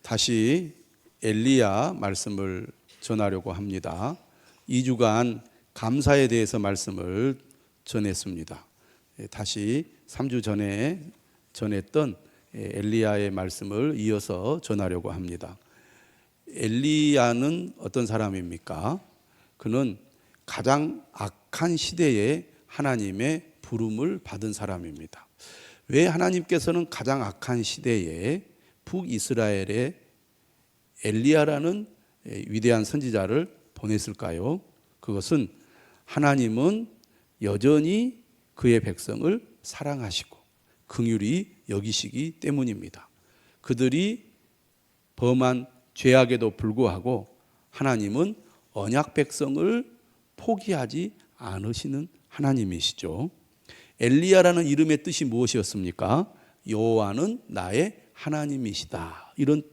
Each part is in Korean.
다시 엘리야 말씀을 전하려고 합니다. 2주간 감사에 대해서 말씀을 전했습니다. 다시 3주 전에 전했던 엘리야의 말씀을 이어서 전하려고 합니다. 엘리야는 어떤 사람입니까? 그는 가장 악한 시대에 하나님의 부름을 받은 사람입니다. 왜 하나님께서는 가장 악한 시대에 북이스라엘에 엘리야라는 위대한 선지자를 보냈을까요? 그것은 하나님은 여전히 그의 백성을 사랑하시고 긍휼히 여기시기 때문입니다. 그들이 범한 죄악에도 불구하고 하나님은 언약 백성을 포기하지 않으시는 하나님이시죠. 엘리야라는 이름의 뜻이 무엇이었습니까? 여호와는 나의 하나님이시다. 이런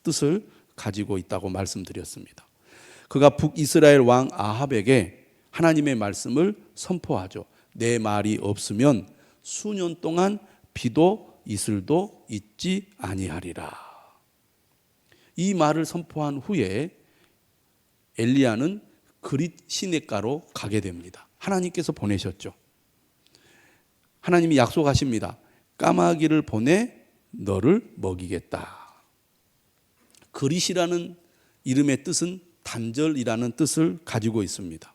뜻을 가지고 있다고 말씀드렸습니다. 그가 북이스라엘 왕 아합에게 하나님의 말씀을 선포하죠. 내 말이 없으면 수년 동안 비도 이슬도 있지 아니하리라. 이 말을 선포한 후에 엘리야는 그릿 시냇가로 가게 됩니다. 하나님께서 보내셨죠. 하나님이 약속하십니다. 까마귀를 보내 너를 먹이겠다. 그릿이라는 이름의 뜻은 단절이라는 뜻을 가지고 있습니다.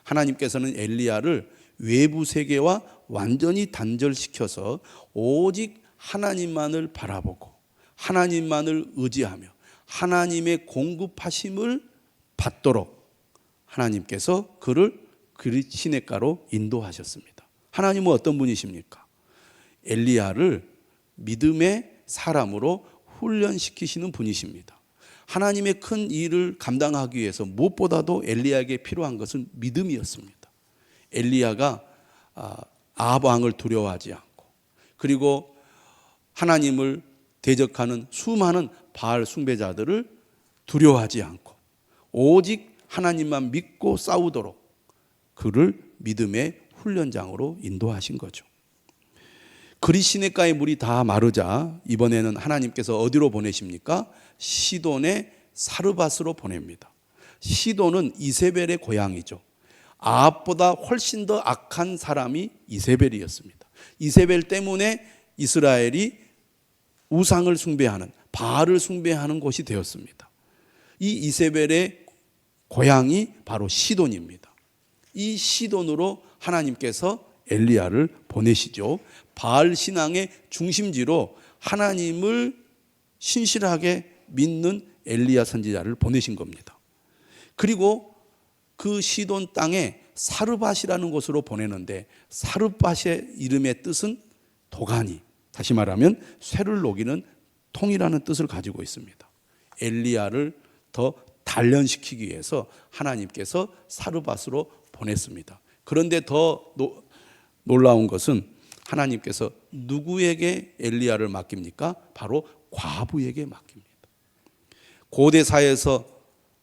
하나님께서는 엘리야를 외부 세계와 완전히 단절시켜서 오직 하나님만을 바라보고 하나님만을 의지하며 하나님의 공급하심을 받도록 하나님께서 그를 그릿 시냇가로 인도하셨습니다. 하나님은 어떤 분이십니까? 엘리야를 믿음의 사람으로 훈련시키시는 분이십니다. 하나님의 큰 일을 감당하기 위해서 무엇보다도 엘리야에게 필요한 것은 믿음이었습니다. 엘리야가 아합 왕을 두려워하지 않고 그리고 하나님을 대적하는 수많은 바알 숭배자들을 두려워하지 않고 오직 하나님만 믿고 싸우도록 그를 믿음의 훈련장으로 인도하신 거죠. 그릿 시냇가의 물이 다 마르자 이번에는 하나님께서 어디로 보내십니까? 시돈의 사르밧으로 보냅니다. 시돈은 이세벨의 고향이죠. 아합보다 훨씬 더 악한 사람이 이세벨이었습니다. 이세벨 때문에 이스라엘이 우상을 숭배하는 바알을 숭배하는 곳이 되었습니다. 이 이세벨의 고향이 바로 시돈입니다. 이 시돈으로 하나님께서 엘리야를 보내시죠. 바알 신앙의 중심지로 하나님을 신실하게 믿는 엘리야 선지자를 보내신 겁니다. 그리고 그 시돈 땅에 사르밧이라는 곳으로 보내는데 사르밧의 이름의 뜻은 도가니, 다시 말하면 쇠를 녹이는 통이라는 뜻을 가지고 있습니다. 엘리야를 더 단련시키기 위해서 하나님께서 사르밧으로 보냈습니다. 그런데 더 놀라운 것은 하나님께서 누구에게 엘리야를 맡깁니까? 바로 과부에게 맡깁니다. 고대 사회에서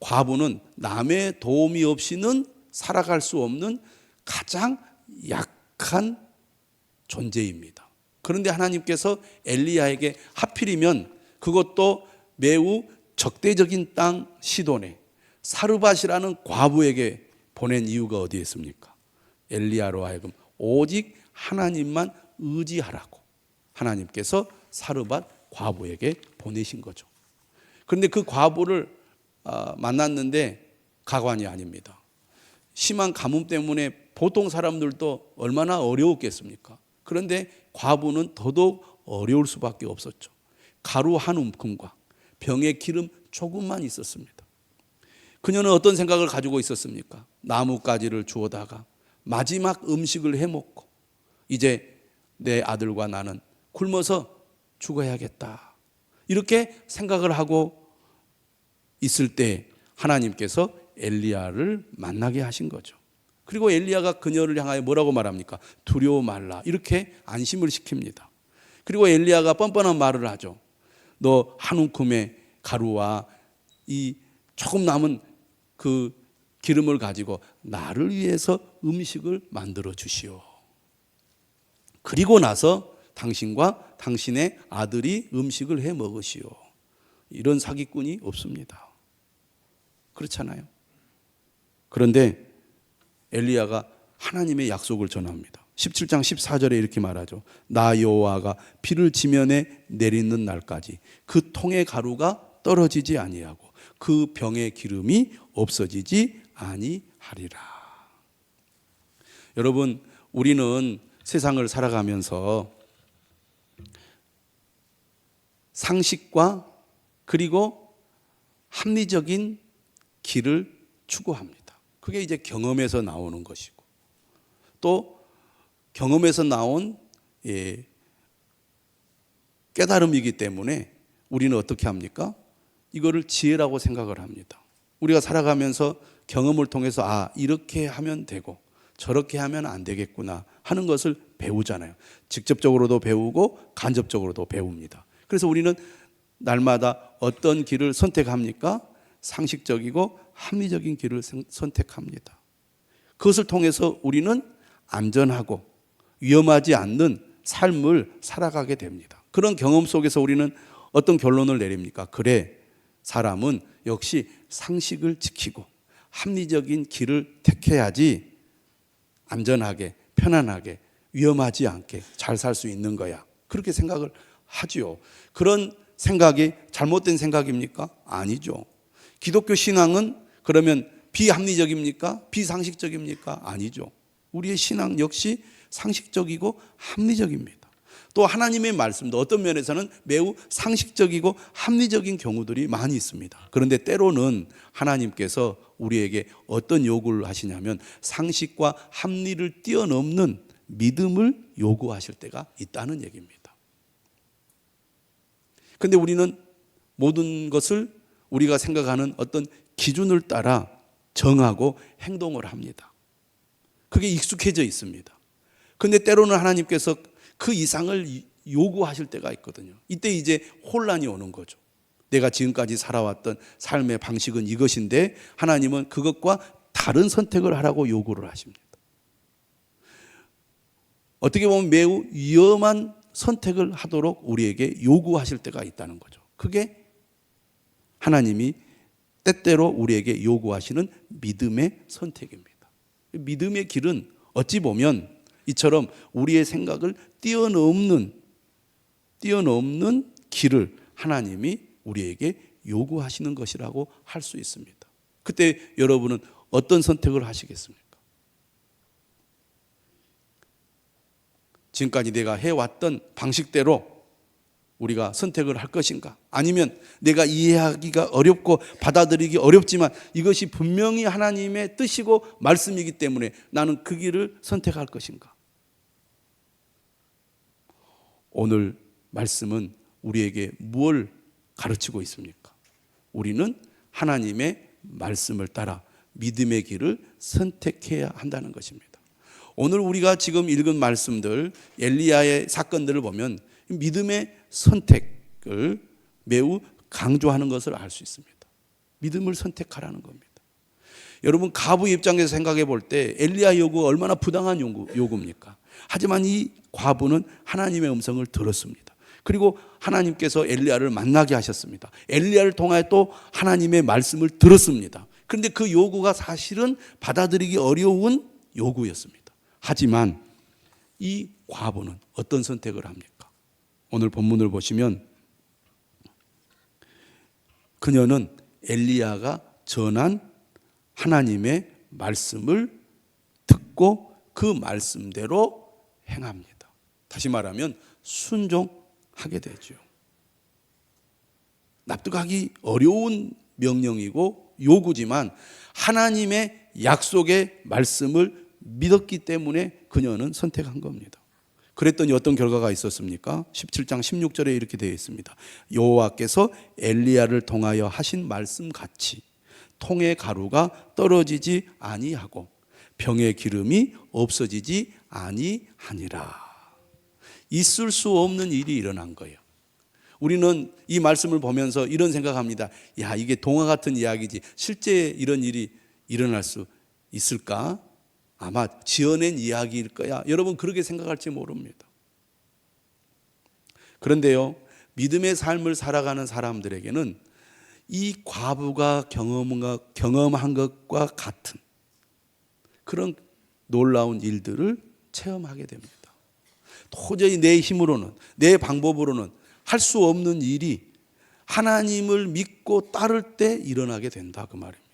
과부는 남의 도움이 없이는 살아갈 수 없는 가장 약한 존재입니다. 그런데 하나님께서 엘리야에게 하필이면 그것도 매우 적대적인 땅 시돈에 사르밧이라는 과부에게 보낸 이유가 어디에 있습니까? 엘리야로 하여금 오직 하나님만 의지하라고 하나님께서 사르밧 과부에게 보내신 거죠. 그런데 그 과부를 만났는데 가관이 아닙니다. 심한 가뭄 때문에 보통 사람들도 얼마나 어려웠겠습니까? 그런데 과부는 더더욱 어려울 수밖에 없었죠. 가루 한 움큼과 병에 기름 조금만 있었습니다. 그녀는 어떤 생각을 가지고 있었습니까? 나뭇가지를 주워다가 마지막 음식을 해먹고 이제 내 아들과 나는 굶어서 죽어야겠다. 이렇게 생각을 하고 있을 때 하나님께서 엘리야를 만나게 하신 거죠. 그리고 엘리야가 그녀를 향하여 뭐라고 말합니까? 두려워 말라. 이렇게 안심을 시킵니다. 그리고 엘리야가 뻔뻔한 말을 하죠. 너 한 움큼의 가루와 이 조금 남은 그 기름을 가지고 나를 위해서 음식을 만들어 주시오. 그리고 나서 당신과 당신의 아들이 음식을 해 먹으시오. 이런 사기꾼이 없습니다. 그렇잖아요. 그런데 엘리야가 하나님의 약속을 전합니다. 17장 14절에 이렇게 말하죠. 나 여호와가 비를 지면에 내리는 날까지 그 통의 가루가 떨어지지 아니하고 그 병의 기름이 없어지지 아니하리라. 여러분, 우리는 세상을 살아가면서 상식과 그리고 합리적인 길을 추구합니다. 그게 이제 경험에서 나오는 것이고, 또 경험에서 나온 깨달음이기 때문에 우리는 어떻게 합니까? 이거를 지혜라고 생각을 합니다. 우리가 살아가면서 경험을 통해서 이렇게 하면 되고 저렇게 하면 안 되겠구나 하는 것을 배우잖아요. 직접적으로도 배우고 간접적으로도 배웁니다. 그래서 우리는 날마다 어떤 길을 선택합니까? 상식적이고 합리적인 길을 선택합니다. 그것을 통해서 우리는 안전하고 위험하지 않는 삶을 살아가게 됩니다. 그런 경험 속에서 우리는 어떤 결론을 내립니까? 그래, 사람은 역시 상식을 지키고 합리적인 길을 택해야지 안전하게, 편안하게, 위험하지 않게 잘 살 수 있는 거야. 그렇게 생각을 하지요. 그런 생각이 잘못된 생각입니까? 아니죠. 기독교 신앙은 그러면 비합리적입니까? 비상식적입니까? 아니죠. 우리의 신앙 역시 상식적이고 합리적입니다. 또 하나님의 말씀도 어떤 면에서는 매우 상식적이고 합리적인 경우들이 많이 있습니다. 그런데 때로는 하나님께서 우리에게 어떤 요구를 하시냐면 상식과 합리를 뛰어넘는 믿음을 요구하실 때가 있다는 얘기입니다. 그런데 우리는 모든 것을 우리가 생각하는 어떤 기준을 따라 정하고 행동을 합니다. 그게 익숙해져 있습니다. 그런데 때로는 하나님께서 그 이상을 요구하실 때가 있거든요. 이때 이제 혼란이 오는 거죠. 내가 지금까지 살아왔던 삶의 방식은 이것인데 하나님은 그것과 다른 선택을 하라고 요구를 하십니다. 어떻게 보면 매우 위험한 선택을 하도록 우리에게 요구하실 때가 있다는 거죠. 그게 하나님이 때때로 우리에게 요구하시는 믿음의 선택입니다. 믿음의 길은 어찌 보면 이처럼 우리의 생각을 뛰어넘는 길을 하나님이 우리에게 요구하시는 것이라고 할 수 있습니다. 그때 여러분은 어떤 선택을 하시겠습니까? 지금까지 내가 해왔던 방식대로 우리가 선택을 할 것인가? 아니면 내가 이해하기가 어렵고 받아들이기 어렵지만 이것이 분명히 하나님의 뜻이고 말씀이기 때문에 나는 그 길을 선택할 것인가? 오늘 말씀은 우리에게 무엇을 가르치고 있습니까? 우리는 하나님의 말씀을 따라 믿음의 길을 선택해야 한다는 것입니다. 오늘 우리가 지금 읽은 말씀들, 엘리야의 사건들을 보면 믿음의 선택을 매우 강조하는 것을 알 수 있습니다. 믿음을 선택하라는 겁니다. 여러분, 과부 입장에서 생각해 볼 때 엘리야 요구가 얼마나 부당한 요구입니까? 하지만 이 과부는 하나님의 음성을 들었습니다. 그리고 하나님께서 엘리야를 만나게 하셨습니다. 엘리야를 통하여 또 하나님의 말씀을 들었습니다. 그런데 그 요구가 사실은 받아들이기 어려운 요구였습니다. 하지만 이 과부는 어떤 선택을 합니까? 오늘 본문을 보시면 그녀는 엘리야가 전한 하나님의 말씀을 듣고 그 말씀대로 행합니다. 다시 말하면 순종하게 되죠. 납득하기 어려운 명령이고 요구지만 하나님의 약속의 말씀을 믿었기 때문에 그녀는 선택한 겁니다. 그랬더니 어떤 결과가 있었습니까? 17장 16절에 이렇게 되어 있습니다. 여호와께서 엘리야를 통하여 하신 말씀같이 통의 가루가 떨어지지 아니하고 병의 기름이 없어지지 아니하니라. 있을 수 없는 일이 일어난 거예요. 우리는 이 말씀을 보면서 이런 생각합니다. 야, 이게 동화 같은 이야기지 실제 이런 일이 일어날 수 있을까? 아마 지어낸 이야기일 거야. 여러분 그렇게 생각할지 모릅니다. 그런데요, 믿음의 삶을 살아가는 사람들에게는 이 과부가 경험한 것과 같은 그런 놀라운 일들을 체험하게 됩니다. 도저히 내 힘으로는, 내 방법으로는 할 수 없는 일이 하나님을 믿고 따를 때 일어나게 된다, 그 말입니다.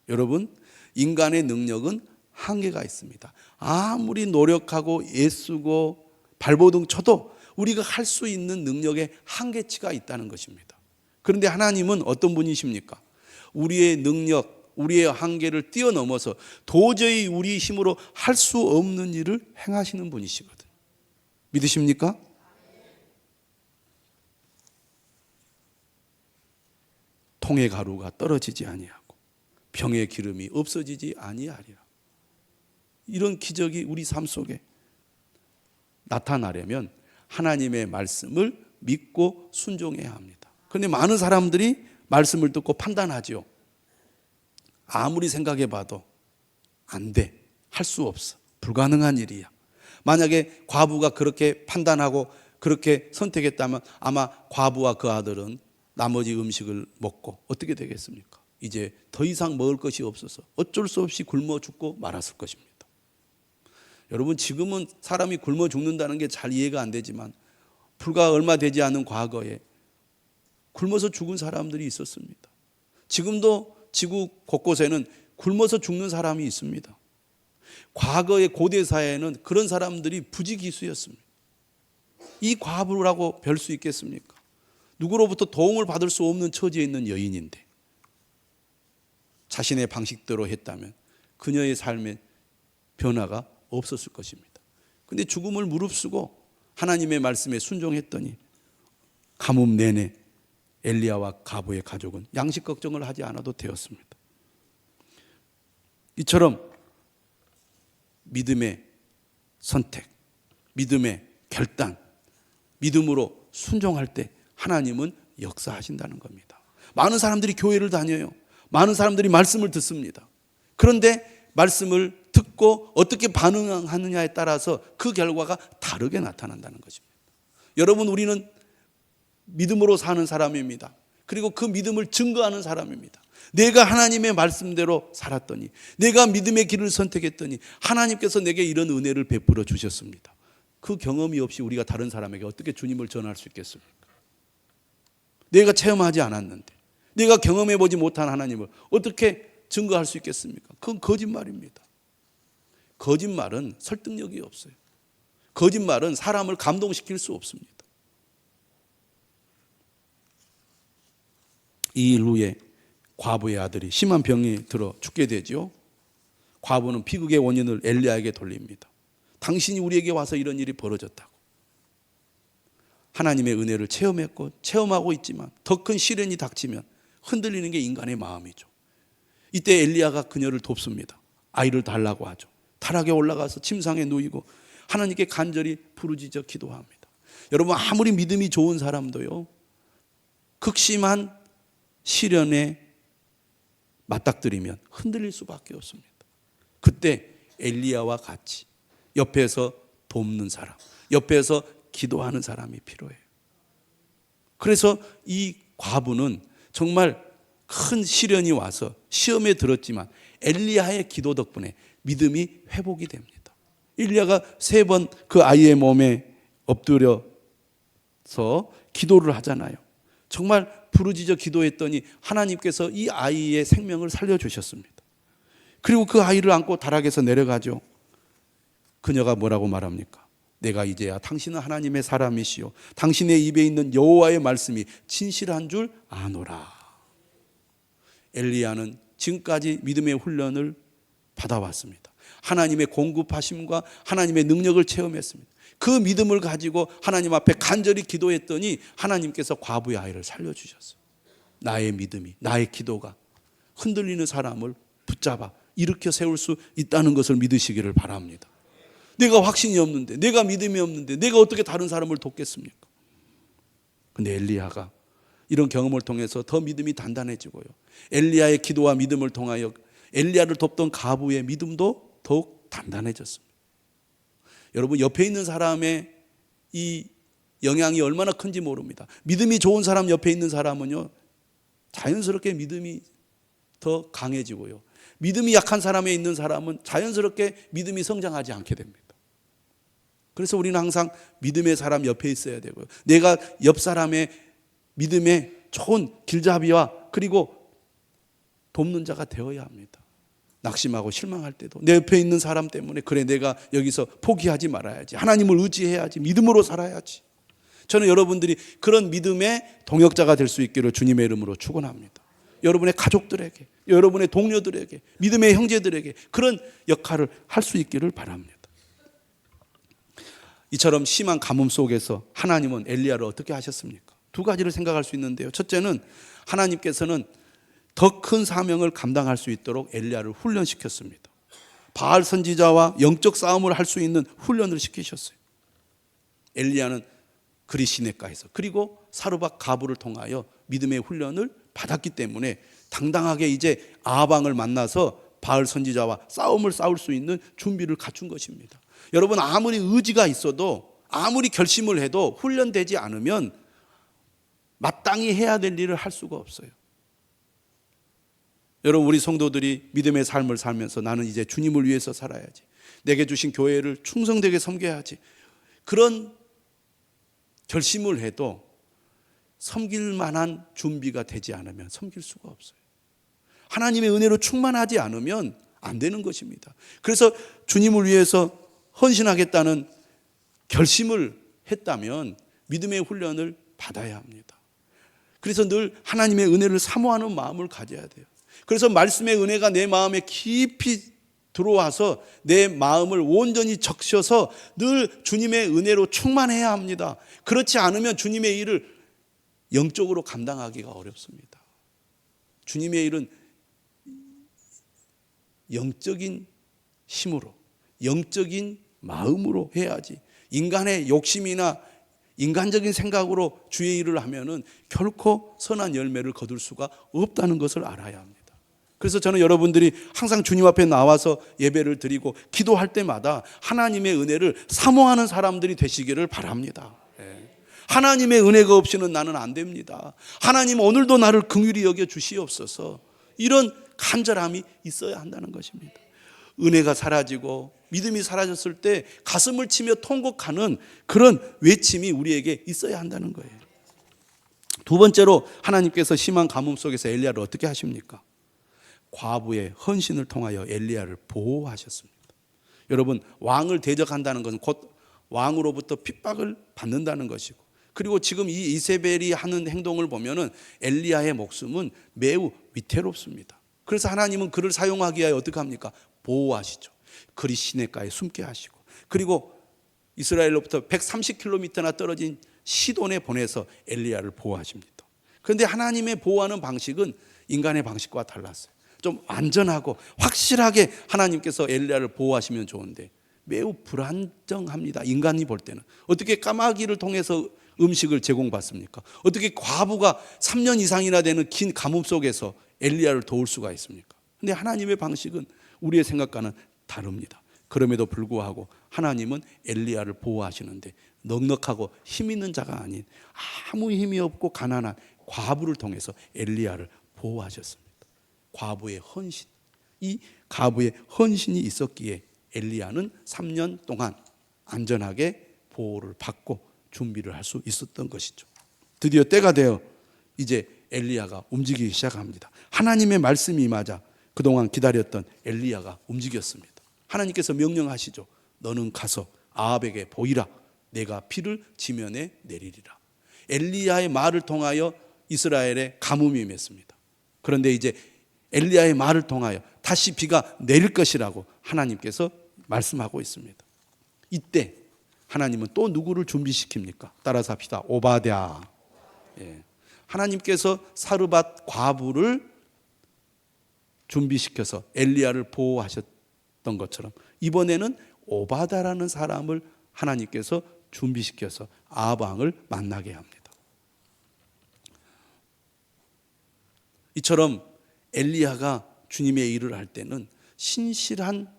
여러분, 인간의 능력은 한계가 있습니다. 아무리 노력하고 애쓰고 발버둥 쳐도 우리가 할 수 있는 능력에 한계치가 있다는 것입니다. 그런데 하나님은 어떤 분이십니까? 우리의 능력, 우리의 한계를 뛰어넘어서 도저히 우리 힘으로 할 수 없는 일을 행하시는 분이시거든요. 믿으십니까? 통의 가루가 떨어지지 아니하고 병의 기름이 없어지지 아니하리라. 이런 기적이 우리 삶 속에 나타나려면 하나님의 말씀을 믿고 순종해야 합니다. 그런데 많은 사람들이 말씀을 듣고 판단하죠. 아무리 생각해 봐도 안 돼, 할 수 없어, 불가능한 일이야. 만약에 과부가 그렇게 판단하고 그렇게 선택했다면 아마 과부와 그 아들은 나머지 음식을 먹고 어떻게 되겠습니까? 이제 더 이상 먹을 것이 없어서 어쩔 수 없이 굶어 죽고 말았을 것입니다. 여러분, 지금은 사람이 굶어 죽는다는 게 잘 이해가 안 되지만 불과 얼마 되지 않은 과거에 굶어서 죽은 사람들이 있었습니다. 지금도 지구 곳곳에는 굶어서 죽는 사람이 있습니다. 과거의 고대 사회에는 그런 사람들이 부지기수였습니다. 이 과부라고 별 수 있겠습니까? 누구로부터 도움을 받을 수 없는 처지에 있는 여인인데 자신의 방식대로 했다면 그녀의 삶에 변화가 없었을 것입니다. 그런데 죽음을 무릅쓰고 하나님의 말씀에 순종했더니 가뭄 내내 엘리야와 가부의 가족은 양식 걱정을 하지 않아도 되었습니다. 이처럼 믿음의 선택, 믿음의 결단, 믿음으로 순종할 때 하나님은 역사하신다는 겁니다. 많은 사람들이 교회를 다녀요. 많은 사람들이 말씀을 듣습니다. 그런데 말씀을 듣고 어떻게 반응하느냐에 따라서 그 결과가 다르게 나타난다는 것입니다. 여러분, 우리는 믿음으로 사는 사람입니다. 그리고 그 믿음을 증거하는 사람입니다. 내가 하나님의 말씀대로 살았더니, 내가 믿음의 길을 선택했더니 하나님께서 내게 이런 은혜를 베풀어 주셨습니다. 그 경험이 없이 우리가 다른 사람에게 어떻게 주님을 전할 수 있겠습니까? 내가 체험하지 않았는데, 내가 경험해보지 못한 하나님을 어떻게 증거할 수 있겠습니까? 그건 거짓말입니다. 거짓말은 설득력이 없어요. 거짓말은 사람을 감동시킬 수 없습니다. 이 일 후에 과부의 아들이 심한 병이 들어 죽게 되죠. 과부는 비극의 원인을 엘리야에게 돌립니다. 당신이 우리에게 와서 이런 일이 벌어졌다고. 하나님의 은혜를 체험했고 체험하고 있지만 더 큰 시련이 닥치면 흔들리는 게 인간의 마음이죠. 이때 엘리야가 그녀를 돕습니다. 아이를 달라고 하죠. 타락에 올라가서 침상에 누이고 하나님께 간절히 부르짖어 기도합니다. 여러분, 아무리 믿음이 좋은 사람도요, 극심한 시련에 맞닥뜨리면 흔들릴 수밖에 없습니다. 그때 엘리야와 같이 옆에서 돕는 사람, 옆에서 기도하는 사람이 필요해요. 그래서 이 과부는 정말 큰 시련이 와서 시험에 들었지만 엘리야의 기도 덕분에 믿음이 회복이 됩니다. 엘리야가 3번 그 아이의 몸에 엎드려서 기도를 하잖아요. 정말 부르짖어 기도했더니 하나님께서 이 아이의 생명을 살려주셨습니다. 그리고 그 아이를 안고 다락에서 내려가죠. 그녀가 뭐라고 말합니까? 내가 이제야 당신은 하나님의 사람이시요 당신의 입에 있는 여호와의 말씀이 진실한 줄 아노라. 엘리야는 지금까지 믿음의 훈련을 받아왔습니다. 하나님의 공급하심과 하나님의 능력을 체험했습니다. 그 믿음을 가지고 하나님 앞에 간절히 기도했더니 하나님께서 과부의 아이를 살려주셨어요. 나의 믿음이, 나의 기도가 흔들리는 사람을 붙잡아 일으켜 세울 수 있다는 것을 믿으시기를 바랍니다. 내가 확신이 없는데, 내가 믿음이 없는데 내가 어떻게 다른 사람을 돕겠습니까? 근데 엘리야가 이런 경험을 통해서 더 믿음이 단단해지고요, 엘리야의 기도와 믿음을 통하여 엘리야를 돕던 가부의 믿음도 더욱 단단해졌습니다. 여러분, 옆에 있는 사람의 이 영향이 얼마나 큰지 모릅니다. 믿음이 좋은 사람 옆에 있는 사람은요, 자연스럽게 믿음이 더 강해지고요. 믿음이 약한 사람에 있는 사람은 자연스럽게 믿음이 성장하지 않게 됩니다. 그래서 우리는 항상 믿음의 사람 옆에 있어야 되고요. 내가 옆 사람의 믿음의 좋은 길잡이와 그리고 돕는 자가 되어야 합니다. 낙심하고 실망할 때도 내 옆에 있는 사람 때문에 그래 내가 여기서 포기하지 말아야지. 하나님을 의지해야지. 믿음으로 살아야지. 저는 여러분들이 그런 믿음의 동역자가 될 수 있기를 주님의 이름으로 축원합니다. 여러분의 가족들에게, 여러분의 동료들에게, 믿음의 형제들에게 그런 역할을 할 수 있기를 바랍니다. 이처럼 심한 가뭄 속에서 하나님은 엘리야를 어떻게 하셨습니까? 두 가지를 생각할 수 있는데요. 첫째는 하나님께서는 더 큰 사명을 감당할 수 있도록 엘리야를 훈련시켰습니다. 바알 선지자와 영적 싸움을 할 수 있는 훈련을 시키셨어요. 엘리야는 그리 시내가에서 그리고 사르밧 가부를 통하여 믿음의 훈련을 받았기 때문에 당당하게 이제 아합왕을 만나서 바알 선지자와 싸움을 싸울 수 있는 준비를 갖춘 것입니다. 여러분, 아무리 의지가 있어도 아무리 결심을 해도 훈련되지 않으면 마땅히 해야 될 일을 할 수가 없어요. 여러분, 우리 성도들이 믿음의 삶을 살면서 나는 이제 주님을 위해서 살아야지, 내게 주신 교회를 충성되게 섬겨야지, 그런 결심을 해도 섬길 만한 준비가 되지 않으면 섬길 수가 없어요. 하나님의 은혜로 충만하지 않으면 안 되는 것입니다. 그래서 주님을 위해서 헌신하겠다는 결심을 했다면 믿음의 훈련을 받아야 합니다. 그래서 늘 하나님의 은혜를 사모하는 마음을 가져야 돼요. 그래서 말씀의 은혜가 내 마음에 깊이 들어와서 내 마음을 온전히 적셔서 늘 주님의 은혜로 충만해야 합니다. 그렇지 않으면 주님의 일을 영적으로 감당하기가 어렵습니다. 주님의 일은 영적인 힘으로, 영적인 마음으로 해야지, 인간의 욕심이나 인간적인 생각으로 주의 일을 하면은 결코 선한 열매를 거둘 수가 없다는 것을 알아야 합니다. 그래서 저는 여러분들이 항상 주님 앞에 나와서 예배를 드리고 기도할 때마다 하나님의 은혜를 사모하는 사람들이 되시기를 바랍니다. 하나님의 은혜가 없이는 나는 안 됩니다. 하나님, 오늘도 나를 긍휼히 여겨 주시옵소서. 이런 간절함이 있어야 한다는 것입니다. 은혜가 사라지고 믿음이 사라졌을 때 가슴을 치며 통곡하는 그런 외침이 우리에게 있어야 한다는 거예요. 두 번째로 하나님께서 심한 가뭄 속에서 엘리야를 어떻게 하십니까? 과부의 헌신을 통하여 엘리야를 보호하셨습니다. 여러분, 왕을 대적한다는 것은 곧 왕으로부터 핍박을 받는다는 것이고, 그리고 지금 이 이세벨이 하는 행동을 보면은 엘리야의 목숨은 매우 위태롭습니다. 그래서 하나님은 그를 사용하기 위하여 어떻게 합니까? 보호하시죠. 그리 시내가에 숨게 하시고, 그리고 이스라엘로부터 130km나 떨어진 시돈에 보내서 엘리야를 보호하십니다. 그런데 하나님의 보호하는 방식은 인간의 방식과 달랐어요. 좀 안전하고 확실하게 하나님께서 엘리야를 보호하시면 좋은데 매우 불안정합니다. 인간이 볼 때는 어떻게 까마귀를 통해서 음식을 제공받습니까? 어떻게 과부가 3년 이상이나 되는 긴 가뭄 속에서 엘리야를 도울 수가 있습니까? 근데 하나님의 방식은 우리의 생각과는 다릅니다. 그럼에도 불구하고 하나님은 엘리야를 보호하시는데 넉넉하고 힘 있는 자가 아닌 아무 힘이 없고 가난한 과부를 통해서 엘리야를 보호하셨습니다. 과부의 헌신, 이 과부의 헌신이 있었기에 엘리야는 3년 동안 안전하게 보호를 받고 준비를 할 수 있었던 것이죠. 드디어 때가 되어 이제 엘리야가 움직이기 시작합니다. 하나님의 말씀이 임하자 그동안 기다렸던 엘리야가 움직였습니다. 하나님께서 명령하시죠. 너는 가서 아합에게 보이라. 내가 비를 지면에 내리리라. 엘리야의 말을 통하여 이스라엘에 가뭄이 임했습니다. 그런데 이제 엘리야의 말을 통하여 다시 비가 내릴 것이라고 하나님께서 말씀하고 있습니다. 이때 하나님은 또 누구를 준비시킵니까? 따라서 합시다. 오바댜. 하나님께서 사르밧 과부를 준비시켜서 엘리야를 보호하셨던 것처럼 이번에는 오바댜라는 사람을 하나님께서 준비시켜서 아합 왕을 만나게 합니다. 이처럼 엘리야가 주님의 일을 할 때는 신실한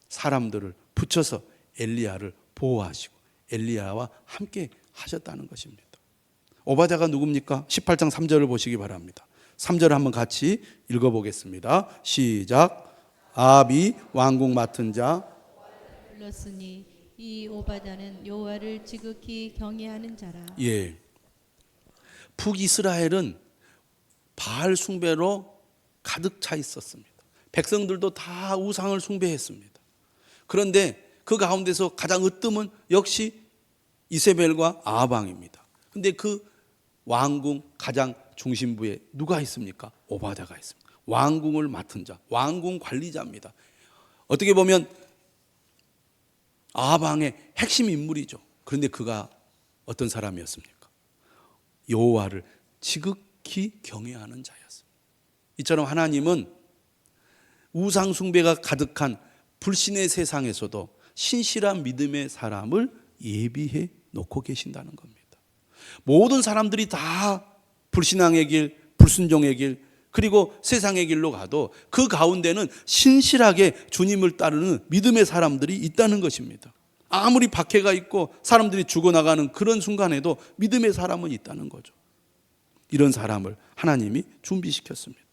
사람들을 붙여서 엘리야를 보호하시고 엘리야와 함께 하셨다는 것입니다. 오바댜가 누굽니까? 18장 3절을 보시기 바랍니다. 3절을 한번 같이 읽어보겠습니다. 시작. 아합이 왕궁 맡은 자 불렀으니 이 오바댜는 여호와를 지극히 경외하는 자라. 예. 북이스라엘은 바알 숭배로 가득 차 있었습니다. 백성들도 다 우상을 숭배했습니다. 그런데 그 가운데서 가장 으뜸은 역시 이세벨과 아합 왕입니다. 근데 그 왕궁 가장 중심부에 누가 있습니까? 오바댜가 있습니다. 왕궁을 맡은 자, 왕궁 관리자입니다. 어떻게 보면 아합 왕의 핵심 인물이죠. 그런데 그가 어떤 사람이었습니까? 여호와를 지극히 경외하는 자였습니다. 이처럼 하나님은 우상 숭배가 가득한 불신의 세상에서도 신실한 믿음의 사람을 예비해 놓고 계신다는 겁니다. 모든 사람들이 다 불신앙의 길, 불순종의 길, 그리고 세상의 길로 가도 그 가운데는 신실하게 주님을 따르는 믿음의 사람들이 있다는 것입니다. 아무리 박해가 있고 사람들이 죽어나가는 그런 순간에도 믿음의 사람은 있다는 거죠. 이런 사람을 하나님이 준비시켰습니다.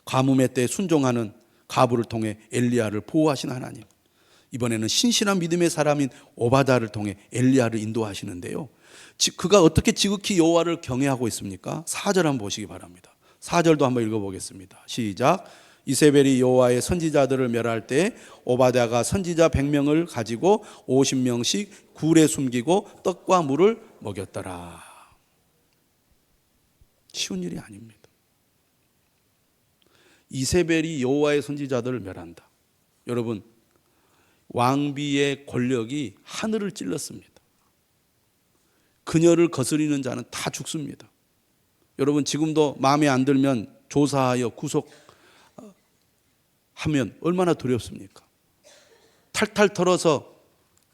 가뭄의 때 순종하는 가부를 통해 엘리야를 보호하신 하나님, 이번에는 신실한 믿음의 사람인 오바댜를 통해 엘리야를 인도하시는데요, 그가 어떻게 지극히 여호와를 경외하고 있습니까? 4절 한번 보시기 바랍니다. 4절도 한번 읽어보겠습니다. 시작. 이세벨이 여호와의 선지자들을 멸할 때 오바댜가 선지자 100명을 가지고 50명씩 굴에 숨기고 떡과 물을 먹였더라. 쉬운 일이 아닙니다. 이세벨이 여호와의 선지자들을 멸한다. 여러분, 왕비의 권력이 하늘을 찔렀습니다. 그녀를 거스리는 자는 다 죽습니다. 여러분, 지금도 마음에 안 들면 조사하여 구속하면 얼마나 두렵습니까? 탈탈 털어서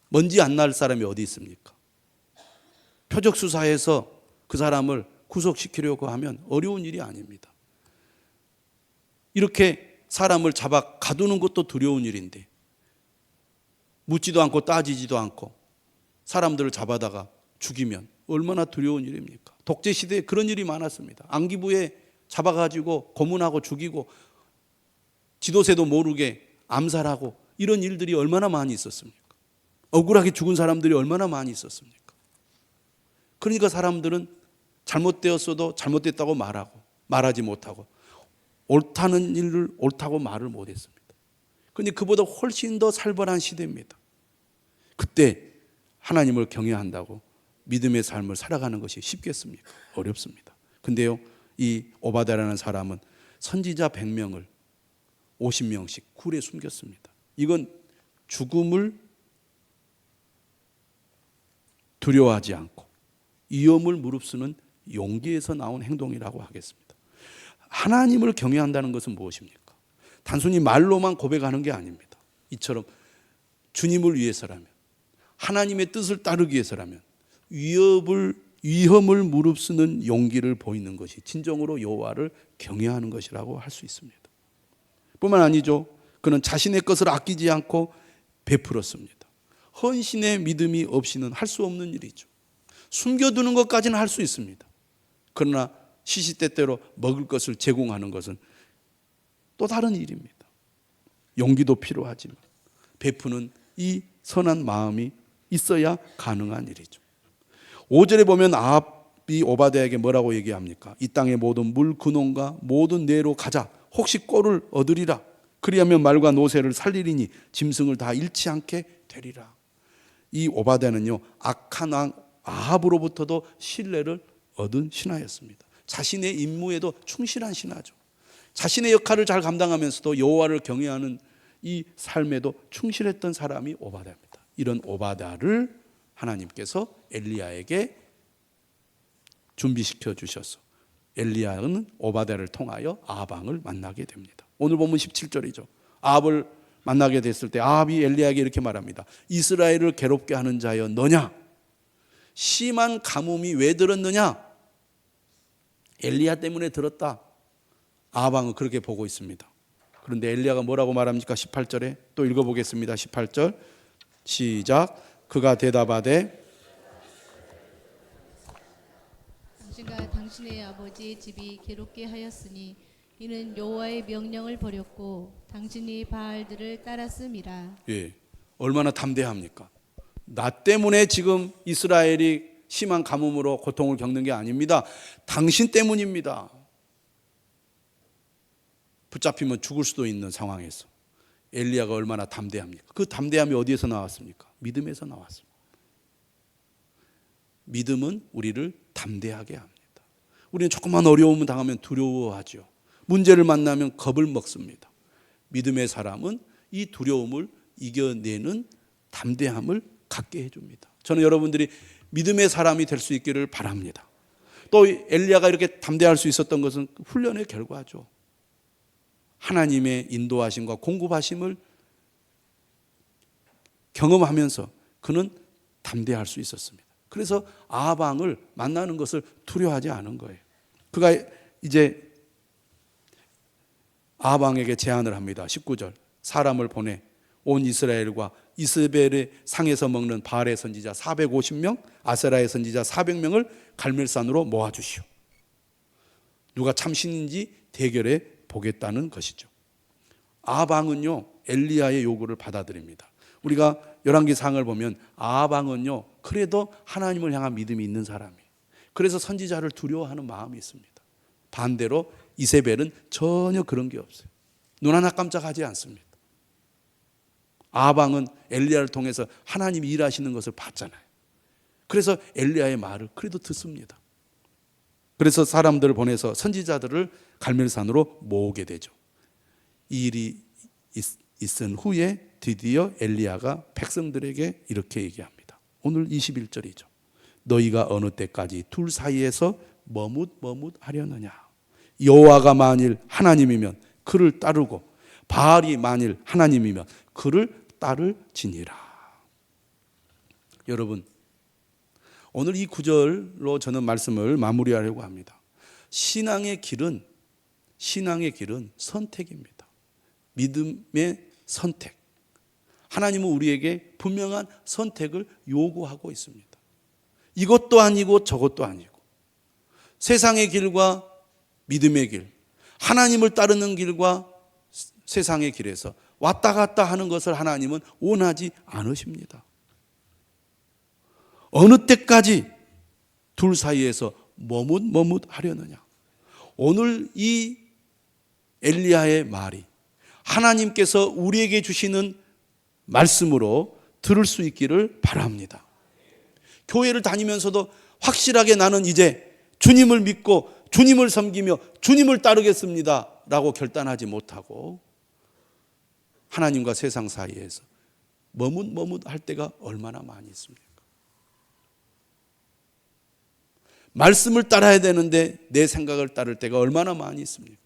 먼지 안 날 사람이 어디 있습니까? 표적 수사해서 그 사람을 구속시키려고 하면 어려운 일이 아닙니다. 이렇게 사람을 잡아 가두는 것도 두려운 일인데, 묻지도 않고 따지지도 않고 사람들을 잡아다가 죽이면 얼마나 두려운 일입니까? 독재 시대에 그런 일이 많았습니다. 안기부에 잡아가지고 고문하고 죽이고 지도새도 모르게 암살하고 이런 일들이 얼마나 많이 있었습니까? 억울하게 죽은 사람들이 얼마나 많이 있었습니까? 그러니까 사람들은 잘못되었어도 잘못됐다고 말하지 못하고 옳다는 일을 옳다고 말을 못했습니다. 그런데 그보다 훨씬 더 살벌한 시대입니다. 그때 하나님을 경외한다고 믿음의 삶을 살아가는 것이 쉽겠습니까? 어렵습니다. 근데요, 이 오바댜라는 사람은 선지자 100명을 50명씩 굴에 숨겼습니다. 이건 죽음을 두려워하지 않고 위험을 무릅쓰는 용기에서 나온 행동이라고 하겠습니다. 하나님을 경외한다는 것은 무엇입니까? 단순히 말로만 고백하는 게 아닙니다. 이처럼 주님을 위해서라면, 하나님의 뜻을 따르기 위해서라면 위험을 무릅쓰는 용기를 보이는 것이 진정으로 여호와를 경외하는 것이라고 할 수 있습니다. 뿐만 아니죠, 그는 자신의 것을 아끼지 않고 베풀었습니다. 헌신의 믿음이 없이는 할 수 없는 일이죠. 숨겨두는 것까지는 할 수 있습니다. 그러나 시시때때로 먹을 것을 제공하는 것은 또 다른 일입니다. 용기도 필요하지만 베푸는 이 선한 마음이 있어야 가능한 일이죠. 5절에 보면 아합이 오바댜에게 뭐라고 얘기합니까? 이 땅의 모든 물 근원과 모든 뇌로 가자. 혹시 꼴을 얻으리라. 그리하면 말과 노새를 살리리니 짐승을 다 잃지 않게 되리라. 이 오바댜는요, 악한 왕 아합으로부터도 신뢰를 얻은 신하였습니다. 자신의 임무에도 충실한 신하죠. 자신의 역할을 잘 감당하면서도 여호와를 경외하는 이 삶에도 충실했던 사람이 오바댜입니다. 이런 오바댜를 하나님께서 엘리야에게 준비시켜 주셔서 엘리야는 오바댜를 통하여 아합 왕을 만나게 됩니다. 오늘 본문 17절이죠. 아합을 만나게 됐을 때 아합이 엘리야에게 이렇게 말합니다. 이스라엘을 괴롭게 하는 자여 너냐? 심한 가뭄이 왜 들었느냐? 엘리야 때문에 들었다. 아합 왕은 그렇게 보고 있습니다. 그런데 엘리야가 뭐라고 말합니까? 18절에 또 읽어보겠습니다. 18절 시작. 그가 대답하되 당신과 당신의 아버지의 집이 괴롭게 하였으니 이는 여호와의 명령을 버렸고 당신이 바알들을 따랐음이라. 예, 얼마나 담대합니까? 나 때문에 지금 이스라엘이 심한 가뭄으로 고통을 겪는 게 아닙니다. 당신 때문입니다. 붙잡히면 죽을 수도 있는 상황에서 엘리야가 얼마나 담대합니까? 그 담대함이 어디에서 나왔습니까? 믿음에서 나왔습니다. 믿음은 우리를 담대하게 합니다. 우리는 조금만 어려움을 당하면 두려워하죠. 문제를 만나면 겁을 먹습니다. 믿음의 사람은 이 두려움을 이겨내는 담대함을 갖게 해줍니다. 저는 여러분들이 믿음의 사람이 될 수 있기를 바랍니다. 또 엘리야가 이렇게 담대할 수 있었던 것은 훈련의 결과죠. 하나님의 인도하심과 공급하심을 경험하면서 그는 담대할 수 있었습니다. 그래서 아합 왕을 만나는 것을 두려워하지 않은 거예요. 그가 이제 아합 왕에게 제안을 합니다. 19절 사람을 보내 온 이스라엘과 이스벨의 상에서 먹는 바알의 선지자 450명, 아세라의 선지자 400명을 갈멜산으로 모아주시오. 누가 참신인지 대결해 보겠다는 것이죠. 아합 왕은요 엘리야의 요구를 받아들입니다. 우리가 열왕기상을 보면 아합 왕은요 그래도 하나님을 향한 믿음이 있는 사람이에요. 그래서 선지자를 두려워하는 마음이 있습니다. 반대로 이세벨은 전혀 그런 게 없어요. 눈 하나 깜짝하지 않습니다. 아합 왕은 엘리야를 통해서 하나님이 일하시는 것을 봤잖아요. 그래서 엘리야의 말을 그래도 듣습니다. 그래서 사람들을 보내서 선지자들을 갈멜산으로 모으게 되죠. 이 일이 있은 후에 드디어 엘리야가 백성들에게 이렇게 얘기합니다. 오늘 21절이죠. 너희가 어느 때까지 둘 사이에서 머뭇머뭇하려느냐. 여호와가 만일 하나님이면 그를 따르고 바알이 만일 하나님이면 그를 따를지니라. 여러분, 오늘 이 구절로 저는 말씀을 마무리하려고 합니다. 신앙의 길은 선택입니다. 믿음의 선택. 하나님은 우리에게 분명한 선택을 요구하고 있습니다. 이것도 아니고 저것도 아니고 세상의 길과 믿음의 길, 하나님을 따르는 길과 세상의 길에서 왔다 갔다 하는 것을 하나님은 원하지 않으십니다. 어느 때까지 둘 사이에서 머뭇머뭇하려느냐. 오늘 이 엘리야의 말이 하나님께서 우리에게 주시는 말씀으로 들을 수 있기를 바랍니다. 교회를 다니면서도 확실하게 나는 이제 주님을 믿고 주님을 섬기며 주님을 따르겠습니다 라고 결단하지 못하고 하나님과 세상 사이에서 머뭇머뭇할 때가 얼마나 많이 있습니까? 말씀을 따라야 되는데 내 생각을 따를 때가 얼마나 많이 있습니까?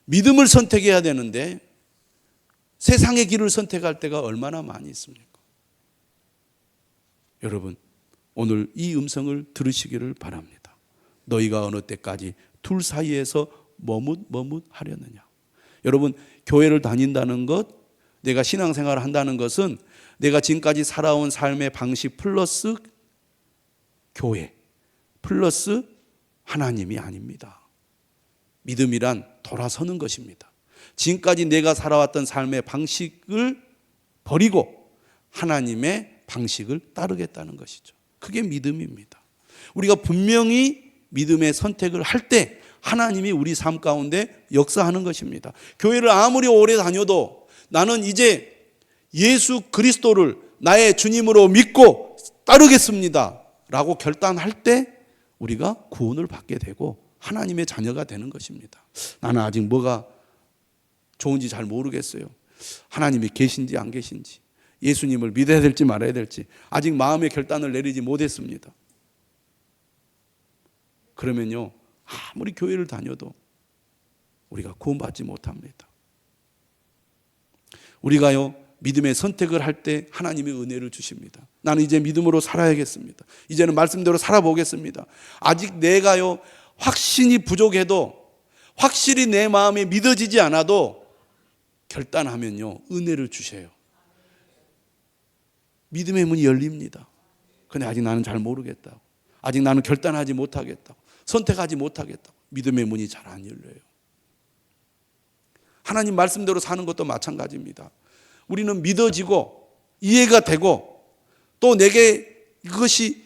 믿음을 선택해야 되는데 세상의 길을 선택할 때가 얼마나 많이 있습니까? 여러분, 오늘 이 음성을 들으시기를 바랍니다. 너희가 어느 때까지 둘 사이에서 머뭇머뭇하려느냐. 여러분, 교회를 다닌다는 것, 내가 신앙생활을 한다는 것은 내가 지금까지 살아온 삶의 방식 플러스 교회 플러스 하나님이 아닙니다. 믿음이란 돌아서는 것입니다. 지금까지 내가 살아왔던 삶의 방식을 버리고 하나님의 방식을 따르겠다는 것이죠. 그게 믿음입니다. 우리가 분명히 믿음의 선택을 할 때 하나님이 우리 삶 가운데 역사하는 것입니다. 교회를 아무리 오래 다녀도 나는 이제 예수 그리스도를 나의 주님으로 믿고 따르겠습니다 라고 결단할 때 우리가 구원을 받게 되고 하나님의 자녀가 되는 것입니다. 나는 아직 뭐가 좋은지 잘 모르겠어요. 하나님이 계신지 안 계신지, 예수님을 믿어야 될지 말아야 될지 아직 마음의 결단을 내리지 못했습니다. 그러면요, 아무리 교회를 다녀도 우리가 구원받지 못합니다. 우리가요, 믿음의 선택을 할 때 하나님의 은혜를 주십니다. 나는 이제 믿음으로 살아야겠습니다. 이제는 말씀대로 살아보겠습니다. 아직 내가요, 확신이 부족해도 확실히 내 마음에 믿어지지 않아도 결단하면요, 은혜를 주셔요. 믿음의 문이 열립니다. 근데 아직 나는 잘 모르겠다고, 아직 나는 결단하지 못하겠다고, 선택하지 못하겠다고, 믿음의 문이 잘 안 열려요. 하나님 말씀대로 사는 것도 마찬가지입니다. 우리는 믿어지고 이해가 되고 또 내게 이것이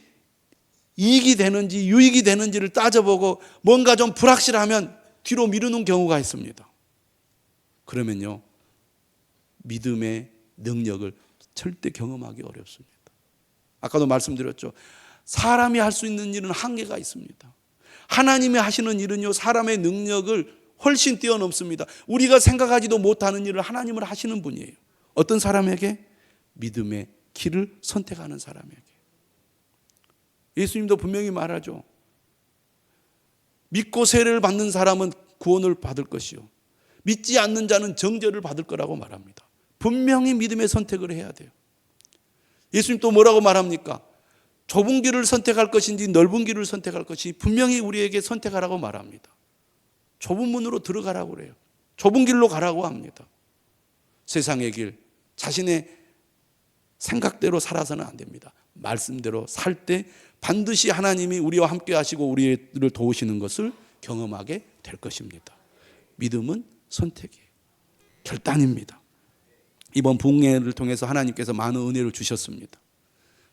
이익이 되는지 유익이 되는지를 따져보고 뭔가 좀 불확실하면 뒤로 미루는 경우가 있습니다. 그러면요, 믿음의 능력을 절대 경험하기 어렵습니다. 아까도 말씀드렸죠. 사람이 할 수 있는 일은 한계가 있습니다. 하나님이 하시는 일은요, 사람의 능력을 훨씬 뛰어넘습니다. 우리가 생각하지도 못하는 일을 하나님을 하시는 분이에요. 어떤 사람에게? 믿음의 길을 선택하는 사람에게. 예수님도 분명히 말하죠. 믿고 세례를 받는 사람은 구원을 받을 것이요, 믿지 않는 자는 정죄를 받을 거라고 말합니다. 분명히 믿음의 선택을 해야 돼요. 예수님 또 뭐라고 말합니까? 좁은 길을 선택할 것인지 넓은 길을 선택할 것인지 분명히 우리에게 선택하라고 말합니다. 좁은 문으로 들어가라고 그래요. 좁은 길로 가라고 합니다. 세상의 길, 자신의 생각대로 살아서는 안 됩니다. 말씀대로 살 때 반드시 하나님이 우리와 함께 하시고 우리를 도우시는 것을 경험하게 될 것입니다. 믿음은 선택이에요. 결단입니다. 이번 부흥회를 통해서 하나님께서 많은 은혜를 주셨습니다.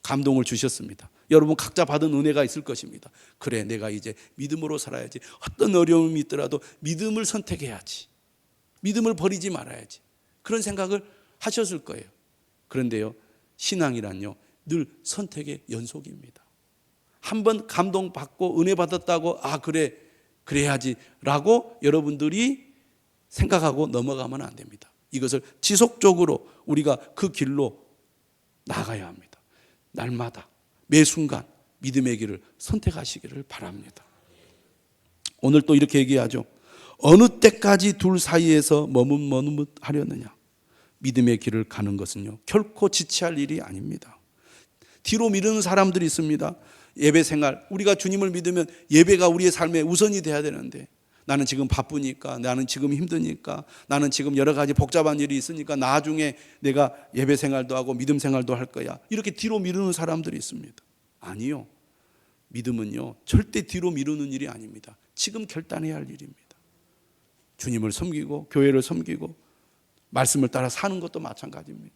감동을 주셨습니다. 여러분 각자 받은 은혜가 있을 것입니다. 그래, 내가 이제 믿음으로 살아야지. 어떤 어려움이 있더라도 믿음을 선택해야지. 믿음을 버리지 말아야지. 그런 생각을 하셨을 거예요. 그런데요, 신앙이란요, 늘 선택의 연속입니다. 한번 감동받고 은혜 받았다고 그래, 그래야지 라고 여러분들이 생각하고 넘어가면 안 됩니다. 이것을 지속적으로 우리가 그 길로 나가야 합니다. 날마다 매 순간 믿음의 길을 선택하시기를 바랍니다. 오늘 또 이렇게 얘기하죠. 어느 때까지 둘 사이에서 머뭇머뭇하려느냐. 믿음의 길을 가는 것은요, 결코 지체할 일이 아닙니다. 뒤로 미루는 사람들이 있습니다. 예배 생활, 우리가 주님을 믿으면 예배가 우리의 삶에 우선이 돼야 되는데, 나는 지금 바쁘니까, 나는 지금 힘드니까, 나는 지금 여러 가지 복잡한 일이 있으니까 나중에 내가 예배 생활도 하고 믿음 생활도 할 거야, 이렇게 뒤로 미루는 사람들이 있습니다. 아니요, 믿음은요 절대 뒤로 미루는 일이 아닙니다. 지금 결단해야 할 일입니다. 주님을 섬기고 교회를 섬기고 말씀을 따라 사는 것도 마찬가지입니다.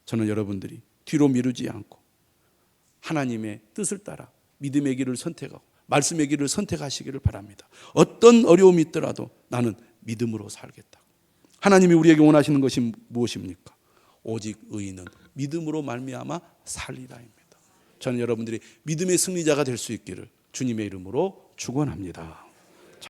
저는 여러분들이 뒤로 미루지 않고 하나님의 뜻을 따라 믿음의 길을 선택하고 말씀의 길을 선택하시기를 바랍니다. 어떤 어려움이 있더라도 나는 믿음으로 살겠다. 하나님이 우리에게 원하시는 것이 무엇입니까? 오직 의인은 믿음으로 말미암아 살리라입니다. 저는 여러분들이 믿음의 승리자가 될 수 있기를 주님의 이름으로 축원합니다.